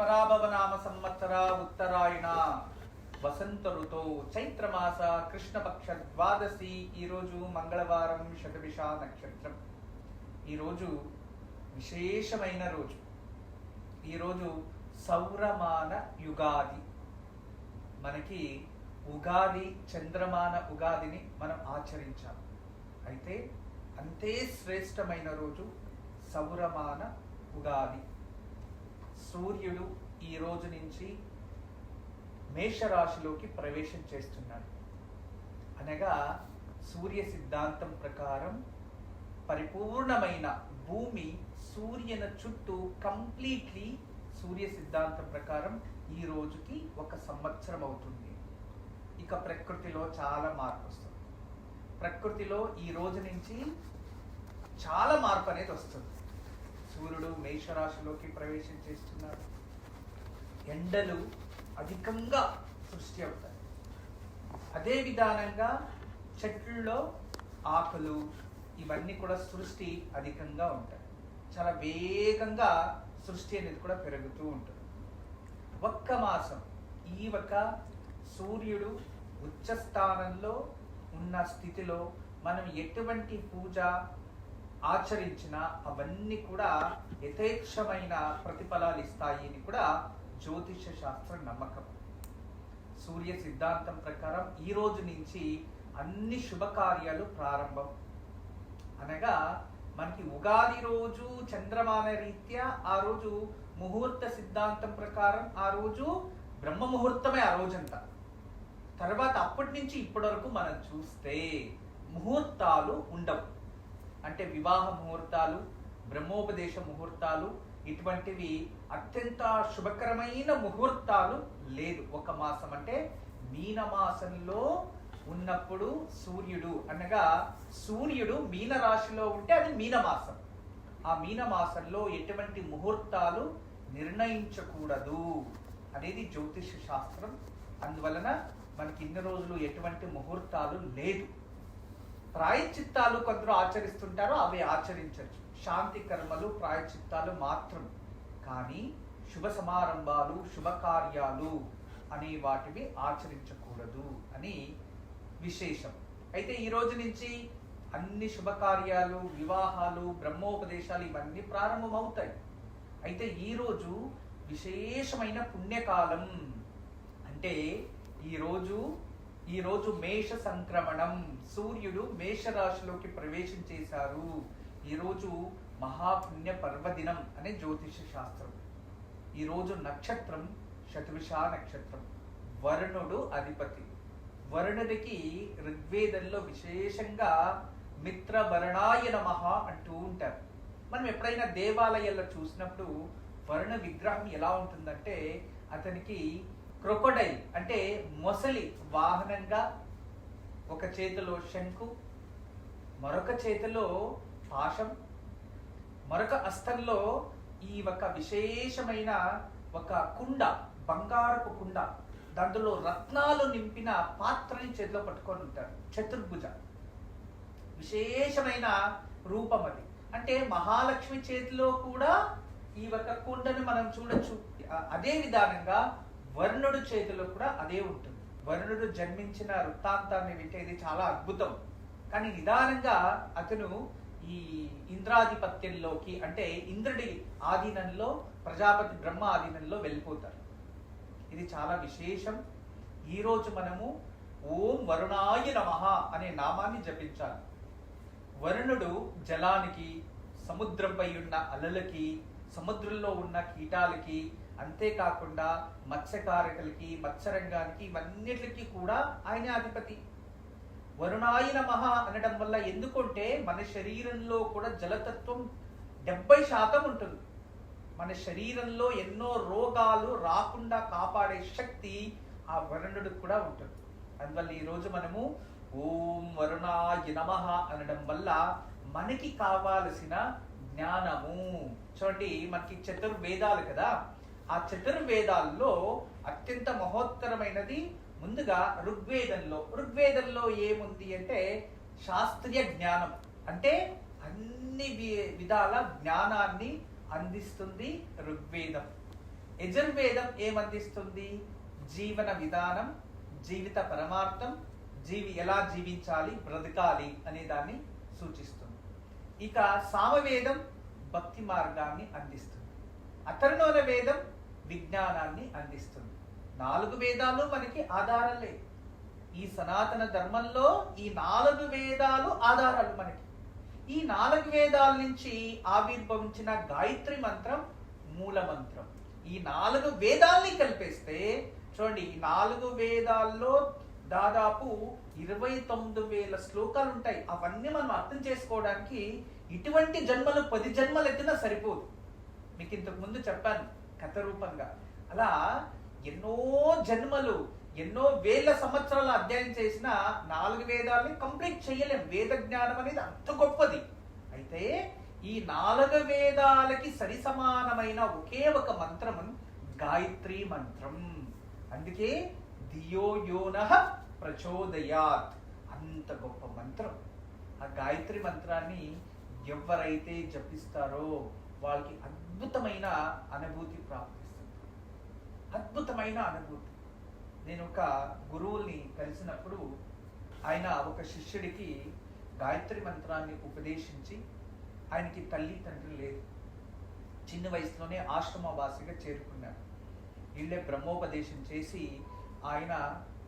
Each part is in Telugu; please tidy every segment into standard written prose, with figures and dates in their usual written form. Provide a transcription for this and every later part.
పరాభవనామ సంవత్సర ఉత్తరాయణ వసంత ఋతు చైత్రమాస కృష్ణపక్ష ద్వాదశి. ఈరోజు మంగళవారం, శతభిష నక్షత్రం. ఈరోజు విశేషమైన రోజు. ఈరోజు సౌరమాన యుగాది. మనకి ఉగాది, చంద్రమాన ఉగాదిని మనం ఆచరించాం. అయితే అంతే శ్రేష్టమైన రోజు సౌరమాన ఉగాది. సూర్యుడు ఈ రోజు నుంచి మేషరాశిలోకి ప్రవేశం చేస్తున్నాడు. అనగా సూర్య సిద్ధాంతం ప్రకారం పరిపూర్ణమైన భూమి సూర్యుని చుట్టూ కంప్లీట్లీ సూర్య సిద్ధాంతం ప్రకారం ఈ రోజుకి ఒక సంవత్సరం అవుతుంది. ఇక ప్రకృతిలో చాలా మార్పు వస్తుంది. ప్రకృతిలో ఈ రోజు నుంచి చాలా మార్పు అనేది వస్తుంది. సూర్యుడు మేషరాశిలోకి ప్రవేశం చేస్తున్నాడు. ఎండలు అధికంగా సృష్టి అవుతాయి. అదే విధానంగా చెట్లలో ఆకులు ఇవన్నీ కూడా సృష్టి అధికంగా ఉంటాయి. చాలా వేగంగా సృష్టి అనేది కూడా పెరుగుతూ ఉంటుంది. ఒక్క మాసం ఈ ఒక సూర్యుడు ఉచ్చ స్థానంలో ఉన్న స్థితిలో మనం ఎటువంటి పూజ ఆచరించినా అవన్నీ కూడా యథేచ్ఛమైన ప్రతిఫలాలు ఇస్తాయి అని కూడా జ్యోతిష శాస్త్ర నమ్మకం. సూర్య సిద్ధాంతం ప్రకారం ఈ రోజు నుంచి అన్ని శుభకార్యాలు ప్రారంభం. అనగా మనకి ఉగాది రోజు చంద్రమాన రీత్యా ఆ రోజు ముహూర్త సిద్ధాంతం ప్రకారం ఆ రోజు బ్రహ్మ ముహూర్తమే ఆ రోజంతా. తర్వాత అప్పటి నుంచి ఇప్పటి వరకు మనం చూస్తే ముహూర్తాలు ఉండవు. అంటే వివాహ ముహూర్తాలు, బ్రహ్మోపదేశ ముహూర్తాలు ఇటువంటివి అత్యంత శుభకరమైన ముహూర్తాలు లేదు. ఒక మాసం అంటే మీనమాసంలో ఉన్నప్పుడు సూర్యుడు అనగా సూర్యుడు మీన రాశిలో ఉంటే అది మీనమాసం. ఆ మీనమాసంలో ఎటువంటి ముహూర్తాలు నిర్ణయించకూడదు అనేది జ్యోతిష శాస్త్రం. అందువలన మనకి ఇన్ని రోజులు ఎటువంటి ముహూర్తాలు లేదు. ప్రాయశ్చిత్తాలు కొందరు ఆచరిస్తుంటారో అవి ఆచరించవచ్చు. శాంతి కర్మలు, ప్రాయశ్చిత్తాలు మాత్రం. కానీ శుభ సమారంభాలు, శుభకార్యాలు అనే వాటివి ఆచరించకూడదు అని విశేషం. అయితే ఈ రోజు నుంచి అన్ని శుభకార్యాలు, వివాహాలు, బ్రహ్మోపదేశాలు ఇవన్నీ ప్రారంభమవుతాయి. అయితే ఈరోజు విశేషమైన పుణ్యకాలం. అంటే ఈరోజు మేష సంక్రమణం. సూర్యుడు మేషరాశిలోకి ప్రవేశం చేశారు. ఈరోజు మహాపుణ్య పర్వదినం అనే జ్యోతిష శాస్త్రం. ఈరోజు నక్షత్రం శతభిష నక్షత్రం. వరుణుడు అధిపతి. వరుణుడికి ఋగ్వేదంలో విశేషంగా మిత్రవరుణాయ నమః అంటూ ఉంటారు. మనం ఎప్పుడైనా దేవాలయాల్లో చూసినప్పుడు వరుణ విగ్రహం ఎలా ఉంటుందంటే అతనికి క్రొకొడైల్ అంటే మొసలి వాహనంగా, ఒక చేతిలో శంకు, మరొక చేతిలో పాశం, మరొక హస్తంలో ఈ ఒక విశేషమైన ఒక కుండ, బంగారపు కుండ, దాంట్లో రత్నాలు నింపిన పాత్రని చేతిలో పట్టుకొని ఉంటారు. చతుర్భుజ విశేషమైన రూపం అది. అంటే మహాలక్ష్మి చేతిలో కూడా ఈ ఒక కుండను మనం చూడొచ్చు. అదే విధానంగా వరుణుడు చేతిలో కూడా అదే ఉంటుంది. వరుణుడు జన్మించిన వృత్తాంతాన్ని వింటే ఇది చాలా అద్భుతం. కానీ నిదానంగా అతను ఈ ఇంద్రాధిపత్యంలోకి అంటే ఇంద్రుడి ఆధీనంలో, ప్రజాపతి బ్రహ్మ ఆధీనంలో వెళ్ళిపోతారు. ఇది చాలా విశేషం. ఈరోజు మనము ఓం వరుణాయ నమః అనే నామాన్ని జపించాలి. వరుణుడు జలానికి, సముద్రంపై ఉన్న అలలకి, సముద్రంలో ఉన్న కీటాలకి, అంతేకాకుండా మత్స్యకారకులకి, మత్స్యరంగానికి, ఇవన్నిటికి కూడా ఆయన అధిపతి. వరుణాయ నమః అనడం వల్ల ఎందుకంటే మన శరీరంలో కూడా జలతత్వం 70% ఉంటుంది. మన శరీరంలో ఎన్నో రోగాలు రాకుండా కాపాడే శక్తి ఆ వరుణుడు కూడా ఉంటుంది. అందువల్ల ఈరోజు మనము ఓం వరుణాయ నమః అనడం వల్ల మనకి కావాల్సిన జ్ఞానము. చూడండి, మనకి చతుర్వేదాలు కదా, ఆ చతుర్వేదాల్లో అత్యంత మహోత్తరమైనది ముందుగా ఋగ్వేదంలో ఏముంది అంటే శాస్త్రీయ జ్ఞానం. అంటే అన్ని విధాల జ్ఞానాన్ని అందిస్తుంది ఋగ్వేదం. యజుర్వేదం ఏమందిస్తుంది? జీవన విధానం, జీవిత పరమార్థం, ఎలా జీవించాలి, బ్రతకాలి అనే దాన్ని సూచిస్తుంది. ఇక సామవేదం భక్తి మార్గాన్ని అందిస్తుంది. అథర్వణ వేదం విజ్ఞానాన్ని అందిస్తుంది. 4 వేదాలు మనకి ఆధారాలే. ఈ సనాతన ధర్మంలో ఈ 4 వేదాలు ఆధారాలు మనకి. ఈ 4 వేదాల నుంచి ఆవిర్భవించిన గాయత్రి మంత్రం మూల మంత్రం. ఈ 4 వేదాల్ని కలిపేస్తే చూడండి, ఈ 4 వేదాల్లో దాదాపు 29,000 శ్లోకాలు ఉంటాయి. అవన్నీ మనం అర్థం చేసుకోవడానికి ఇటువంటి జన్మలు 10 జన్మలు ఎత్తినా సరిపోదు. మీకు ఇంతకు ముందు చెప్పాను కథ రూపంగా. అలా ఎన్నో జన్మలు, ఎన్నో వేల సంవత్సరాలు అధ్యయనం చేసిన 4 వేదాలని కంప్లీట్ చేయలేం. వేద జ్ఞానం అనేది అంత గొప్పది. అయితే ఈ 4 వేదాలకి సరి సమానమైన ఒకే ఒక మంత్రం గాయత్రి మంత్రం. అందుకే ధియో యోనః ప్రచోదయాత్, అంత గొప్ప మంత్రం. ఆ గాయత్రి మంత్రాన్ని ఎవరైతే జపిస్తారో వాళ్ళకి అద్భుతమైన అనుభూతి ప్రాప్తిస్తుంది. అద్భుతమైన అనుభూతి. నేను ఒక గురువుల్ని కలిసినప్పుడు ఆయన ఒక శిష్యుడికి గాయత్రి మంత్రాన్ని ఉపదేశించి, ఆయనకి తల్లి తండ్రి లేదు, చిన్న వయసులోనే ఆశ్రమవాసిగా చేరుకున్నారు. వీళ్ళే బ్రహ్మోపదేశం చేసి ఆయన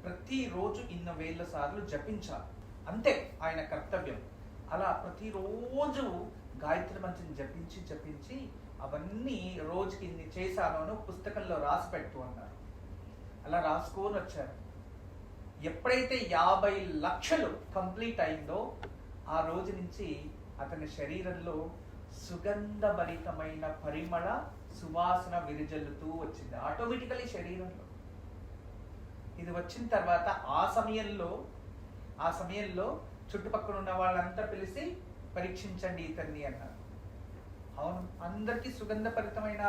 ప్రతిరోజు 1,000 సార్లు జపించాలి, అంతే ఆయన కర్తవ్యం. అలా ప్రతిరోజు గాయత్రి మంత్రం జపించి అవన్నీ రోజుకి ఇన్ని చేశాను పుస్తకంలో రాసి పెట్టు అన్నారు. అలా రాసుకొని వచ్చారు. ఎప్పుడైతే 50 లక్షలు కంప్లీట్ అయిందో ఆ రోజు నుంచి అతని శరీరంలో సుగంధభరితమైన పరిమళ సువాసన విరజల్లుతూ వచ్చింది ఆటోమేటికలీ శరీరంలో. ఇది వచ్చిన తర్వాత ఆ సమయంలో చుట్టుపక్కల ఉన్న వాళ్ళంతా పిలిచి పరీక్షించండి ఇతన్ని అన్నారు. అవును, అందరికీ సుగంధభరితమైన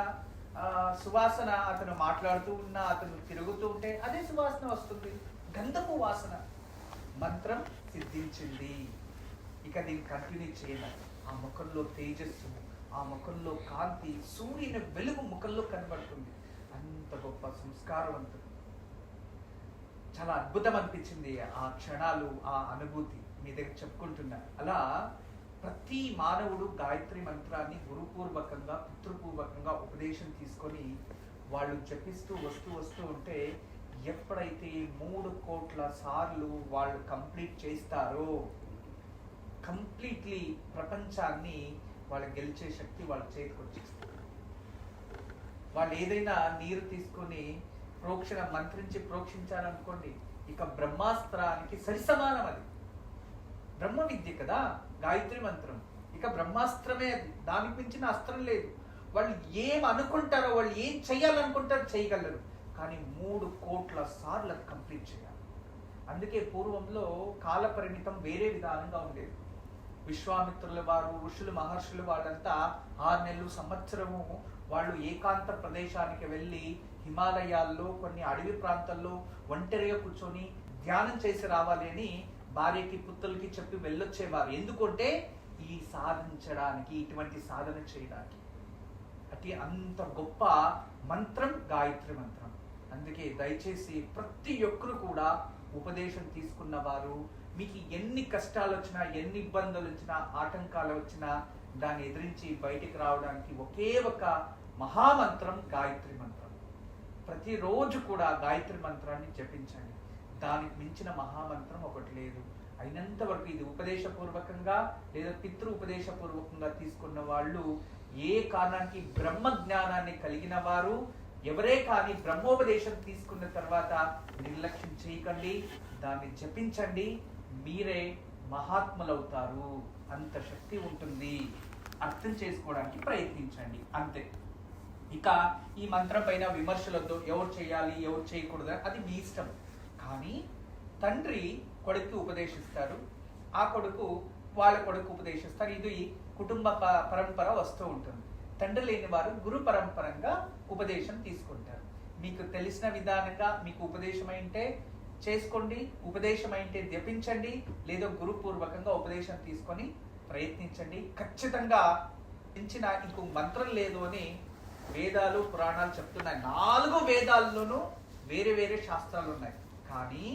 సువాసన. అతను మాట్లాడుతూ ఉన్నా, అతను తిరుగుతూ ఉంటే అదే సువాసన వస్తుంది, గంధపు వాసన. మంత్రం సిద్ధించింది. ఇక దీన్ని కంటిన్యూ చేయాలి. ఆ ముఖంలో తేజస్సు, ఆ ముఖంలో కాంతి, సూర్యుని వెలుగు ముఖంలో కనబడుతుంది. అంత గొప్ప సంస్కారవంతుడు. చాలా అద్భుతం అనిపించింది ఆ క్షణాలు, ఆ అనుభూతి మీ దగ్గర చెప్పుకుంటున్నా. అలా ప్రతి మానవుడు గాయత్రి మంత్రాన్ని గురుపూర్వకంగా, పితృపూర్వకంగా ఉపదేశం తీసుకొని వాళ్ళు జపిస్తూ వస్తూ ఉంటే ఎప్పుడైతే 3 కోట్ల సార్లు వాళ్ళు కంప్లీట్ చేస్తారో కంప్లీట్లీ ప్రపంచాన్ని వాళ్ళు గెలిచే శక్తి వాళ్ళ చేతికి వచ్చేస్తారు. వాళ్ళు ఏదైనా నీరు తీసుకొని మంత్రించి ప్రోక్షించారనుకోండి, ఇక బ్రహ్మాస్త్రానికి సరిసమానం. అది బ్రహ్మ విద్య కదా గాయత్రి మంత్రం. ఇక బ్రహ్మాస్త్రమే అది, దానికి మించిన అస్త్రం లేదు. వాళ్ళు ఏం అనుకుంటారో, వాళ్ళు ఏం చెయ్యాలనుకుంటారో చేయగలరు. కానీ 3 కోట్ల సార్లు అది కంప్లీట్ చేయాలి. అందుకే పూర్వంలో కాల పరిమితం వేరే విధానంగా ఉండేది. విశ్వామిత్రుల వారు, ఋషులు, మహర్షులు వాళ్ళంతా 6 నెలలు, సంవత్సరము వాళ్ళు ఏకాంత ప్రదేశానికి వెళ్ళి హిమాలయాల్లో కొన్ని అడవి ప్రాంతాల్లో ఒంటరిగా కూర్చొని ధ్యానం చేసి రావాలి అని భార్యకి, పుత్రులకి చెప్పి వెళ్ళొచ్చేవారు. ఎందుకంటే ఈ సాధించడానికి, ఇటువంటి సాధన చేయడానికి. అంత గొప్ప మంత్రం గాయత్రి మంత్రం. అందుకే దయచేసి ప్రతి ఒక్కరు కూడా ఉపదేశం తీసుకున్న వారు, మీకు ఎన్ని కష్టాలు వచ్చినా, ఎన్ని ఇబ్బందులు వచ్చినా, ఆటంకాలు వచ్చినా దాన్ని ఎదిరించి బయటికి రావడానికి ఒకే ఒక మహామంత్రం గాయత్రి మంత్రం. ప్రతిరోజు కూడా గాయత్రి మంత్రాన్ని జపించండి. దానికి మించిన మహామంత్రం ఒకటి లేదు. అయినంత వరకు ఇది ఉపదేశపూర్వకంగా లేదా పితృ ఉపదేశపూర్వకంగా తీసుకున్న వాళ్ళు, ఏ కారణానికి బ్రహ్మ జ్ఞానాన్ని కలిగిన వారు ఎవరే కానీ బ్రహ్మోపదేశం తీసుకున్న తర్వాత నిర్లక్ష్యం చేయకండి, దాన్ని జపించండి. మీరే మహాత్ములవుతారు. అంత శక్తి ఉంటుంది. అర్థం చేసుకోవడానికి ప్రయత్నించండి, అంతే. ఇక ఈ మంత్రం పైన విమర్శలతో ఎవరు చేయాలి, ఎవరు చేయకూడదు అది మీ ఇష్టం. కానీ తండ్రి కొడుకు ఉపదేశిస్తారు, ఆ కొడుకు వాళ్ళ కొడుకు ఉపదేశిస్తారు. ఇది కుటుంబ పరంపర వస్తూ ఉంటుంది. తండ్రి లేని వారు గురు పరంపరంగా ఉపదేశం తీసుకుంటారు. మీకు తెలిసిన విధానంగా మీకు ఉపదేశమైంటే చేసుకోండి, ఉపదేశమైంటే జపించండి, లేదా గురుపూర్వకంగా ఉపదేశం తీసుకొని ప్రయత్నించండి. ఖచ్చితంగా మించిన ఇంకో మంత్రం లేదు అని వేదాలు పురాణాలు చెప్తున్నాయి. 4 వేదాల్లోనూ వేరే వేరే శాస్త్రాలు ఉన్నాయి. కానీ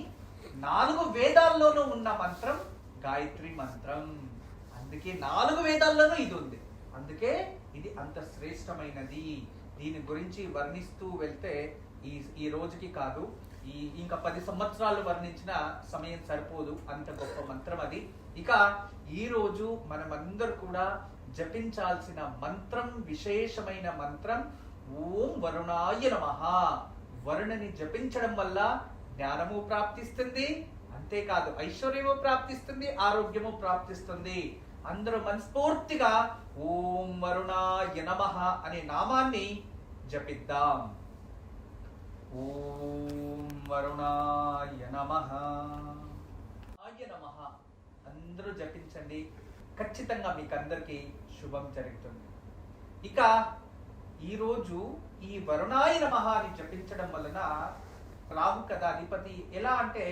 4 వేదాల్లోనూ ఉన్న మంత్రం గాయత్రి మంత్రం. అందుకే 4 వేదాల్లోనూ ఇది ఉంది. అందుకే ఇది అంత శ్రేష్టమైనది. దీని గురించి వర్ణిస్తూ వెళ్తే ఈ రోజుకి కాదు, ఇంకా 10 సంవత్సరాలు వర్ణించిన సమయం సరిపోదు, అంత గొప్ప మంత్రం అది. ఇక ఈ రోజు మనమందరూ కూడా జపించాల్సిన మంత్రం, విశేషమైన మంత్రం ఓం వరుణాయ నమః. వరుణని జపించడం వల్ల జ్ఞానము ప్రాప్తిస్తుంది, అంతేకాదు ఐశ్వర్యము ప్రాప్తిస్తుంది, ఆరోగ్యము ప్రాప్తిస్తుంది. అందరూ మనస్ఫూర్తిగా ఓం వరుణాయ నమః అనే నామాన్ని జపిద్దాం. ఓం వరుణాయ నమః నమః అందరూ జపించండి. ఖచ్చితంగా మీకు అందరికీ శుభం జరుగుతుంది. ఇక ఈరోజు ఈ వరుణాయ నమః అని జపించడం వలన రాహు కదా అధిపతి. ఎలా అంటే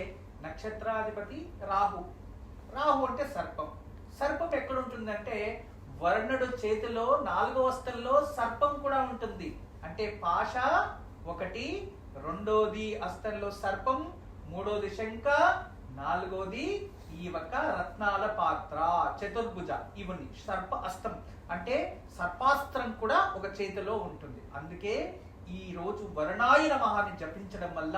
నక్షత్రాధిపతి రాహు. రాహు అంటే సర్పం. సర్పం ఎక్కడ ఉంటుందంటే వరుణుడు చేతిలో 4వ హస్తంలో సర్పం కూడా ఉంటుంది. అంటే పాశ ఒకటి, 2వది హస్తంలో సర్పం, 3వది శంఖ, 4వది ఈ ఒక రత్నాల పాత్ర, చతుర్భుజ. ఇవన్నీ సర్ప హస్తం అంటే సర్పాస్త్రం కూడా ఒక చేతిలో ఉంటుంది. అందుకే ఈ రోజు వరుణాయ నమః అని జపించడం వల్ల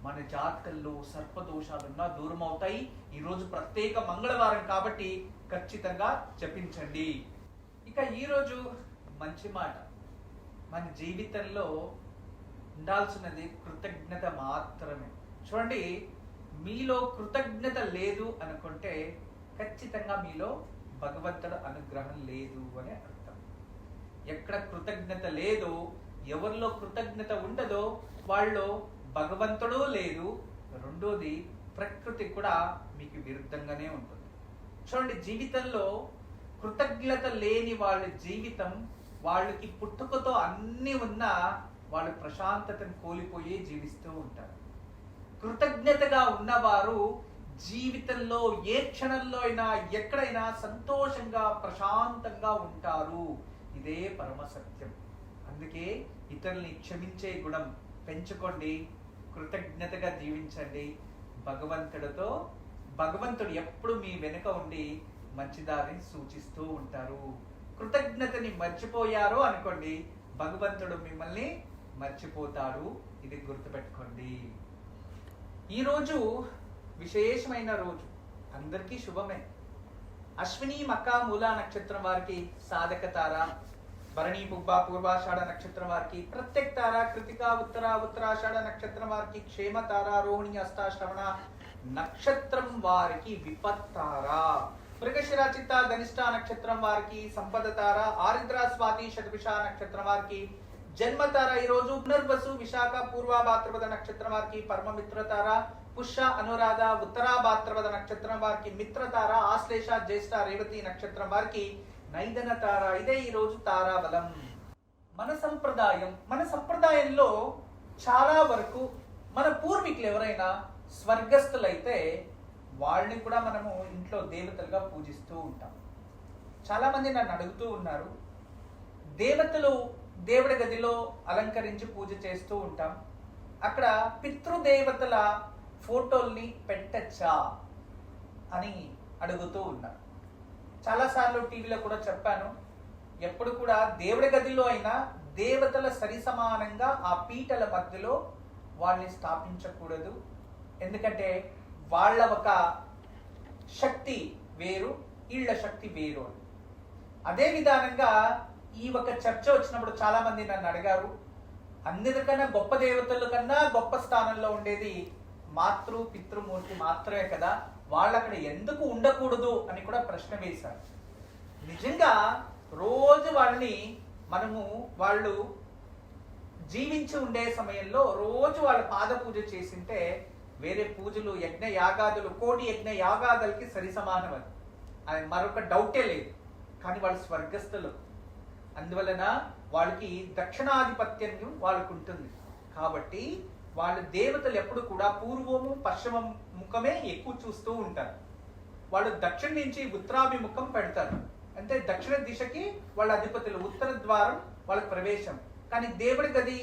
మన జాతకంలో సర్పదోషాలున్నా దూరం అవుతాయి. ఈ రోజు ప్రత్యేక మంగళవారం కాబట్టి ఖచ్చితంగా జపించండి. ఇక ఈరోజు మంచి మాట, మన జీవితంలో ఉండాల్సినది కృతజ్ఞత మాత్రమే. చూడండి, మీలో కృతజ్ఞత లేదు అనుకుంటే ఖచ్చితంగా మీలో భగవంతుడు అనుగ్రహం లేదు అని అర్థం. ఎక్కడ కృతజ్ఞత లేదో, ఎవరిలో కృతజ్ఞత ఉండదో వాళ్ళలో భగవంతుడు లేదు. 2వది ప్రకృతి కూడా మీకు విరుద్ధంగానే ఉంటుంది. చూడండి, జీవితంలో కృతజ్ఞత లేని వాళ్ళ జీవితం, వాళ్ళకి పుట్టుకతో అన్ని ఉన్నా వాళ్ళు ప్రశాంతతను కోల్పోయి జీవిస్తూ ఉంటారు. కృతజ్ఞతగా ఉన్నవారు జీవితంలో ఏ క్షణంలో అయినా ఎక్కడైనా సంతోషంగా ప్రశాంతంగా ఉంటారు. ఇదే పరమసత్యం. అందుకే ఇతరుల్ని క్షమించే గుణం పెంచుకోండి, కృతజ్ఞతగా జీవించండి. భగవంతుడు ఎప్పుడు మీ వెనుక ఉండి మంచి దారిని సూచిస్తూ ఉంటారు. కృతజ్ఞతని మర్చిపోయారు అనుకోండి, భగవంతుడు మిమ్మల్ని మర్చిపోతాడు. ఇది గుర్తుపెట్టుకోండి. ఈరోజు విశేషమైన రోజు, అందరికీ శుభమే. అశ్విని మక మూలా నక్షత్రం వారికి సాధక తార, భరణి పుబ్బ పూర్వాషాఢ నక్షత్రం వారికి ప్రత్యక్ తార, కృతిక ఉత్తరాషాఢ నక్షత్రం వారికి క్షేమ తార, రోహిణి అష్టాశ్రవణ నక్షత్రం వారికి విపత్ తార, మృగశిర చిత్త ధనిష్ట నక్షత్రం వారికి సంపద తార, ఆరిద్ర స్వాతి శతభిష నక్షత్రం వారికి జన్మ తార. ఈ రోజు పునర్వసు విశాఖ పూర్వ భాద్రపద నక్షత్రం వారికి పరమ మిత్ర తార, పుష్య అనురాధ ఉత్తరా భాద్రపద నక్షత్రం వారికి మిత్ర తార, ఆశ్లేష జ్యేష్ఠ రేవతి నక్షత్రం వారికి నైదన తార. ఇదే ఈ రోజు తారాబలం. మన సంప్రదాయంలో చాలా వరకు మన పూర్వీకులు ఎవరైనా స్వర్గస్థులైతే వాళ్ళని కూడా మనము ఇంట్లో దేవతలుగా పూజిస్తూ ఉంటాం. చాలా మంది నన్ను అడుగుతూ ఉన్నారు, దేవతలు దేవుడి గదిలో అలంకరించి పూజ చేస్తూ ఉంటాం, అక్కడ పితృదేవతల ఫోటోల్ని పెట్టచ్చా అని అడుగుతూ ఉన్నారు. చాలాసార్లు టీవీలో కూడా చెప్పాను, ఎప్పుడు కూడా దేవుడి గదిలో అయినా దేవతల సరి సమానంగా ఆ పీటల మధ్యలో వాళ్ళని స్థాపించకూడదు. ఎందుకంటే వాళ్ళ ఒక శక్తి వేరు, వీళ్ళ శక్తి వేరు. అదే విధానంగా ఈ ఒక చర్చ వచ్చినప్పుడు చాలా మంది నన్ను అడిగారు, అందరికన్నా గొప్ప దేవతల కన్నా గొప్ప స్థానంలో ఉండేది మాతృ పితృమూర్తి మాత్రమే కదా, వాళ్ళు అక్కడ ఎందుకు ఉండకూడదు అని కూడా ప్రశ్న వేశారు. నిజంగా రోజు వాళ్ళని వాళ్ళు జీవించి ఉండే సమయంలో రోజు వాళ్ళ పాద పూజ చేసింటే వేరే పూజలు యజ్ఞ యాగాదులు కోటి యజ్ఞ యాగాదులకి సరి సమానం. అది మరొక డౌటే లేదు. కానీ వాళ్ళు స్వర్గస్థులు, అందువలన వాళ్ళకి దక్షిణాధిపత్యం వాళ్ళకు ఉంటుంది. కాబట్టి వాళ్ళ దేవతలు ఎప్పుడు కూడా పూర్వము పశ్చిమ ముఖమే ఎక్కువ చూస్తూ ఉంటారు. వాళ్ళు దక్షిణ నుంచి ఉత్తరాభిముఖం పెడతారు. అంటే దక్షిణ దిశకి వాళ్ళ అధిపతులు, ఉత్తర ద్వారం వాళ్ళ ప్రవేశం. కానీ దేవుడి గది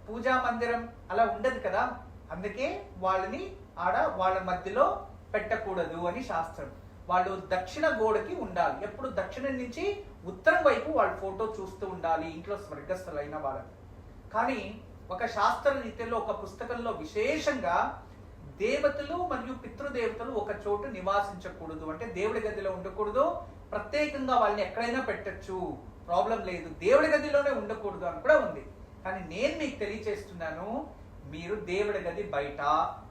పూజా మందిరం అలా ఉండదు కదా, అందుకే వాళ్ళని వాళ్ళ మధ్యలో పెట్టకూడదు అని శాస్త్రం. వాళ్ళు దక్షిణ గోడకి ఉండాలి, ఎప్పుడు దక్షిణం నుంచి ఉత్తరం వైపు వాళ్ళ ఫోటో చూస్తూ ఉండాలి ఇంట్లో స్వర్గస్థులైన వాళ్ళని. కానీ ఒక శాస్త్ర రీతిలో ఒక పుస్తకంలో విశేషంగా దేవతలు మరియు పితృదేవతలు ఒక చోటు నివాసించకూడదు, అంటే దేవుడి గదిలో ఉండకూడదు, ప్రత్యేకంగా వాళ్ళని ఎక్కడైనా పెట్టచ్చు, ప్రాబ్లం లేదు, దేవుడి గదిలోనే ఉండకూడదు అని కూడా ఉంది. కానీ నేను మీకు తెలియచేస్తున్నాను, మీరు దేవుడి గది బయట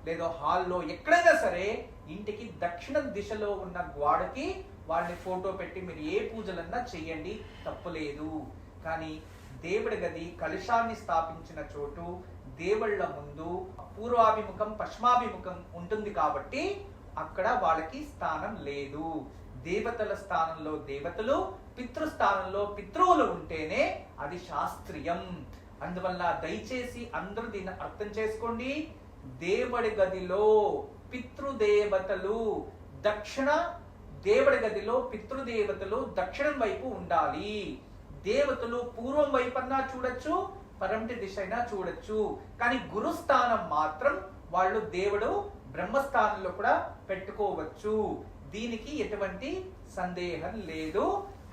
లేదా హాల్లో ఎక్కడైనా సరే ఇంటికి దక్షిణ దిశలో ఉన్న గోడకి వాళ్ళని ఫోటో పెట్టి మీరు ఏ పూజలన్నా చెయ్యండి, తప్పులేదు. కానీ దేవుడి గది కలశాన్ని స్థాపించిన చోటు దేవుళ్ళ ముందు పూర్వాభిముఖం పశ్చిమాభిముఖం ఉంటుంది కాబట్టి అక్కడ వాళ్ళకి స్థానం లేదు. దేవతల స్థానంలో దేవతలు, పితృస్థానంలో పితృవులు ఉంటేనే అది శాస్త్రీయం. అందువల్ల దయచేసి అందరూ దీన్ని అర్థం చేసుకోండి. దేవుడి గదిలో పితృదేవతలు దక్షిణ, దేవుడి గదిలో పితృదేవతలు దక్షిణం వైపు ఉండాలి. దేవతలు పూర్వం వైపన్నా చూడొచ్చు, పరమటి దిశ అయినా చూడొచ్చు. కానీ గురుస్థానం మాత్రం వాళ్ళు దేవుడు బ్రహ్మస్థానంలో కూడా పెట్టుకోవచ్చు, దీనికి ఎటువంటి సందేహం లేదు.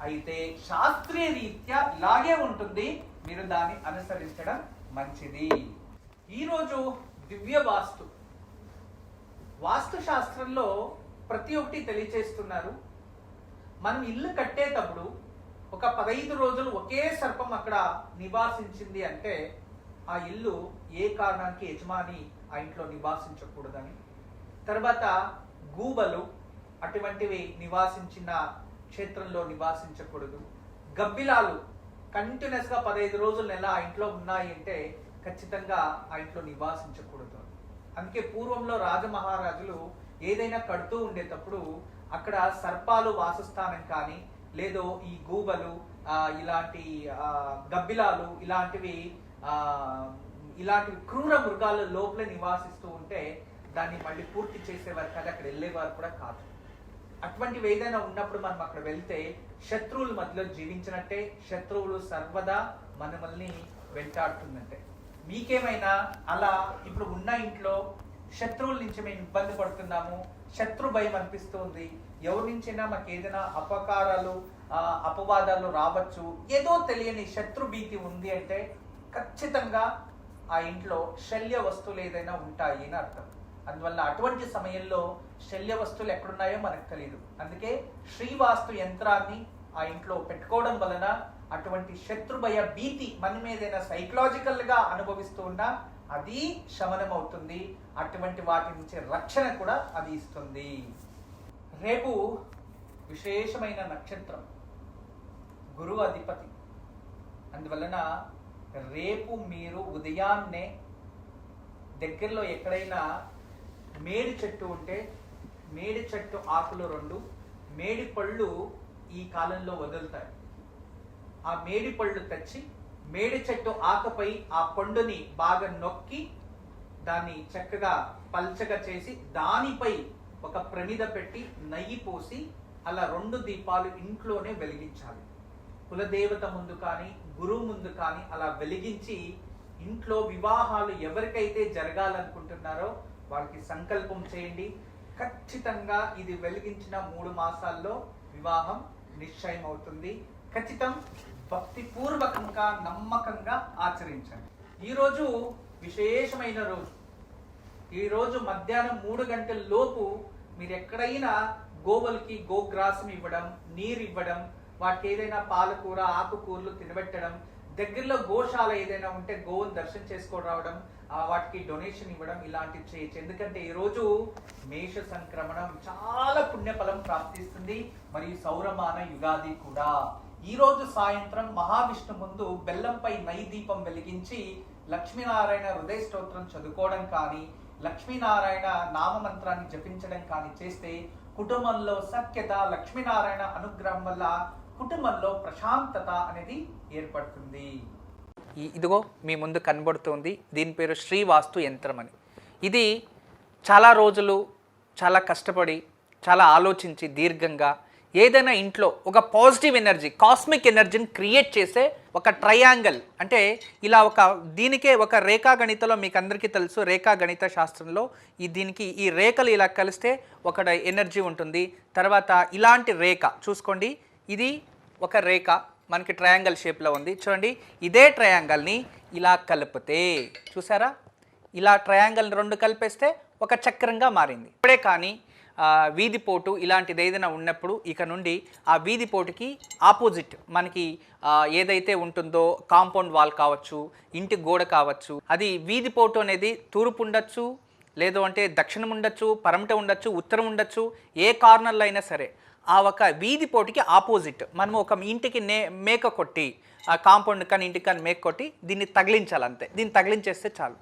అయితే శాస్త్రీయ రీత్యా ఇలాగే ఉంటుంది, మీరు దాన్ని అనుసరించడం మంచిది. ఈరోజు దివ్య వాస్తు శాస్త్రంలో ప్రతి ఒక్కటి తెలియచేస్తున్నారు. మనం ఇల్లు కట్టేటప్పుడు ఒక 15 రోజులు ఒకే సర్పం అక్కడ నివాసించింది అంటే ఆ ఇల్లు ఏ కారణానికి యజమాని ఆ ఇంట్లో నివాసించకూడదని. తర్వాత గూబలు అటువంటివి నివాసించిన క్షేత్రంలో నివాసించకూడదు. గబ్బిలాలు కంటిన్యూస్ గా 15 రోజులు నెల ఆ ఇంట్లో ఉన్నాయి అంటే ఖచ్చితంగా ఆ ఇంట్లో నివాసించకూడదు. అందుకే పూర్వంలో రాజమహారాజులు ఏదైనా కడుతూ ఉండేటప్పుడు అక్కడ సర్పాలు వాసస్థానం కానీ లేదో ఈ గూబలు ఇలాంటి గబ్బిలాలు ఇలాంటివి క్రూర మృగాలు లోపల నివాసిస్తూ ఉంటే దాన్ని మళ్ళీ పూర్తి చేసేవారు కాదు, అక్కడ వెళ్ళేవారు కూడా కాదు. అటువంటివి ఏదైనా ఉన్నప్పుడు మనం అక్కడ వెళ్తే శత్రువుల మధ్యలో జీవించినట్టే, శత్రువులు సర్వదా మనల్ని వెంటాడుతుందంటే. మీకేమైనా అలా ఇప్పుడు ఉన్న ఇంట్లో శత్రువుల నుంచి మేము ఇబ్బంది పడుతున్నాము, శత్రు భయం అనిపిస్తుంది, ఎవరి నుంచైనా మాకు ఏదైనా అపకారాలు అపవాదాలు రావచ్చు, ఏదో తెలియని శత్రు భీతి ఉంది అంటే ఖచ్చితంగా ఆ ఇంట్లో శల్య వస్తువులు ఏదైనా ఉంటాయి అని అర్థం. అందువల్ల అటువంటి సమయంలో శల్య వస్తువులు ఎక్కడున్నాయో మనకు తెలియదు. అందుకే శ్రీవాస్తు యంత్రాన్ని ఆ ఇంట్లో పెట్టుకోవడం వలన అటువంటి శత్రుభయ భీతి మనం ఏదైనా సైకలాజికల్ గా అనుభవిస్తూ ఉన్నా అది శమనం అవుతుంది. అటువంటి వాటి నుంచి రక్షణ కూడా అది ఇస్తుంది. రేపు విశేషమైన నక్షత్రం, గురువు అధిపతి. అందువలన రేపు మీరు ఉదయాన్నే దగ్గరలో ఎక్కడైనా మేడి చెట్టు ఉంటే మేడి చెట్టు ఆకులు 2 మేడి పళ్ళు ఈ కాలంలో వదులుతాయి. ఆ మేడి పళ్ళు తెచ్చి మేడి చెట్టు ఆకుపై ఆ పండుని బాగా నొక్కి దాన్ని చక్కగా పల్చగా చేసి దానిపై ఒక ప్రమిద పెట్టి నెయ్యి పోసి అలా 2 దీపాలు ఇంట్లోనే వెలిగించాలి. కులదేవత ముందు కానీ గురువు ముందు కానీ అలా వెలిగించి ఇంట్లో వివాహాలు ఎవరికైతే జరగాలనుకుంటున్నారో వాళ్ళకి సంకల్పం చేయండి. ఖచ్చితంగా ఇది వెలిగించిన 3 మాసాల్లో వివాహం నిశ్చయం అవుతుంది. ఖచ్చితం భక్తిపూర్వకంగా నమ్మకంగా ఆచరించండి. ఈరోజు విశేషమైన రోజు. ఈరోజు మధ్యాహ్నం 3 గంటల లోపు మీరు ఎక్కడైనా గోవులకి గోగ్రాసం ఇవ్వడం, నీరు ఇవ్వడం, వాటికి ఏదైనా పాలకూర ఆకుకూరలు తినబెట్టడం, దగ్గరలో గోశాల ఏదైనా ఉంటే గోవుని దర్శనం చేసుకొని రావడం, వాటికి డొనేషన్ ఇవ్వడం, ఇలాంటివి చేయొచ్చు. ఎందుకంటే ఈరోజు మేష సంక్రమణం, చాలా పుణ్యఫలం ప్రాప్తిస్తుంది. మరియు సౌరమాన యుగాది కూడా. ఈ రోజు సాయంత్రం మహావిష్ణు ముందు బెల్లంపై నెయ్యి దీపం వెలిగించి లక్ష్మీనారాయణ హృదయ స్తోత్రం చదువుకోవడం కానీ లక్ష్మీనారాయణ నామమంత్రాన్ని జపించడం కానీ చేస్తే కుటుంబంలో సఖ్యత, లక్ష్మీనారాయణ అనుగ్రహం వల్ల కుటుంబంలో ప్రశాంతత అనేది ఏర్పడుతుంది. ఇదిగో మీ ముందు కనబడుతుంది, దీని పేరు శ్రీవాస్తు యంత్రం అని. ఇది చాలా రోజులు చాలా కష్టపడి చాలా ఆలోచించి దీర్ఘంగా ఏదైనా ఇంట్లో ఒక పాజిటివ్ ఎనర్జీ, కాస్మిక్ ఎనర్జీని క్రియేట్ చేసే ఒక ట్రయాంగిల్, అంటే ఇలా దీనికే ఒక రేఖాగణితలో మీకు అందరికీ తెలుసు, రేఖాగణిత శాస్త్రంలో దీనికి ఈ రేఖలు ఇలా కలిస్తే ఒక ఎనర్జీ ఉంటుంది. తర్వాత ఇలాంటి రేఖ చూసుకోండి, ఇది ఒక రేఖ మనకి ట్రయాంగిల్ షేప్లో ఉంది చూడండి. ఇదే ట్రయాంగిల్ని ఇలా కలిపితే చూసారా, ఇలా ట్రయాంగిల్ని రెండు కలిపేస్తే ఒక చక్రంగా మారింది. ఇప్పుడే కానీ వీధిపోటు ఇలాంటిది ఏదైనా ఉన్నప్పుడు ఇక నుండి ఆ వీధిపోటుకి ఆపోజిట్ మనకి ఏదైతే ఉంటుందో కాంపౌండ్ వాల్ కావచ్చు, ఇంటి గోడ కావచ్చు, అది వీధిపోటు అనేది తూర్పు ఉండొచ్చు, లేదు అంటే దక్షిణం ఉండొచ్చు, పరమట ఉండొచ్చు, ఉత్తరం ఉండొచ్చు, ఏ కార్నర్లో అయినా సరే ఆ ఒక వీధిపోటుకి ఆపోజిట్ మనము ఒక ఇంటికి మేక కొట్టి, ఆ కాంపౌండ్ కానీ ఇంటికి కానీ మేక కొట్టి దీన్ని తగిలించాలంతే. దీన్ని తగిలించేస్తే చాలు.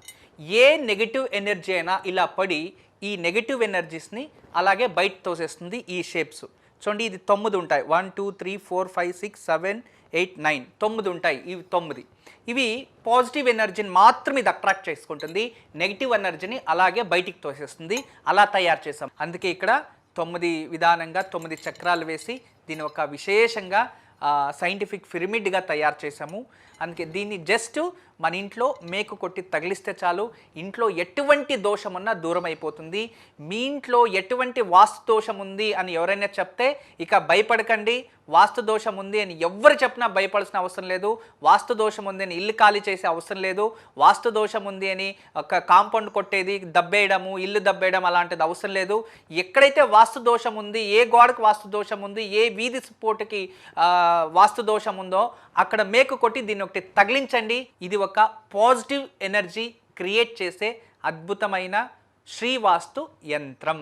ఏ నెగిటివ్ ఎనర్జీ అయినా ఇలా పడి ఈ నెగిటివ్ ఎనర్జీస్ని అలాగే బయట తోసేస్తుంది. ఈ షేప్స్ చూడండి, ఇది 9 ఉంటాయి, 1 2 3 4 5 6 7 8 9 9 ఉంటాయి. ఇవి 9 ఇవి పాజిటివ్ ఎనర్జీని మాత్రం ఇది అట్రాక్ట్ చేసుకుంటుంది, నెగిటివ్ ఎనర్జీని అలాగే బయటికి తోసేస్తుంది. అలా తయారు చేసాం. అందుకే ఇక్కడ 9 విధానంగా 9 చక్రాలు వేసి దీన్ని ఒక విశేషంగా సైంటిఫిక్ పిరమిడ్గా తయారు చేసాము. అందుకే దీన్ని జస్ట్ మన ఇంట్లో మేకు కొట్టి తగిలిస్తే చాలు, ఇంట్లో ఎటువంటి దోషం ఉన్నా దూరం అయిపోతుంది. మీ ఇంట్లో ఎటువంటి వాస్తు దోషం ఉంది అని ఎవరైనా చెప్తే ఇక భయపడకండి. వాస్తు దోషం ఉంది అని ఎవరు చెప్పినా భయపడాల్సిన అవసరం లేదు. వాస్తు దోషం ఉంది అని ఇల్లు ఖాళీ చేసే అవసరం లేదు. వాస్తు దోషం ఉంది అని ఒక కాంపౌండ్ కొట్టేది, దబ్బేయడము, ఇల్లు దబ్బేయడం అలాంటిది అవసరం లేదు. ఎక్కడైతే వాస్తు దోషం ఉంది, ఏ గోడకు వాస్తు దోషం ఉంది, ఏ వీధి పోటుకి వాస్తు దోషం ఉందో అక్కడ మేకు కొట్టి దీన్ని ఒకటి తగిలించండి. ఇది ఒక పాజిటివ్ ఎనర్జీ క్రియేట్ చేసే అద్భుతమైన శ్రీవాస్తు యంత్రం.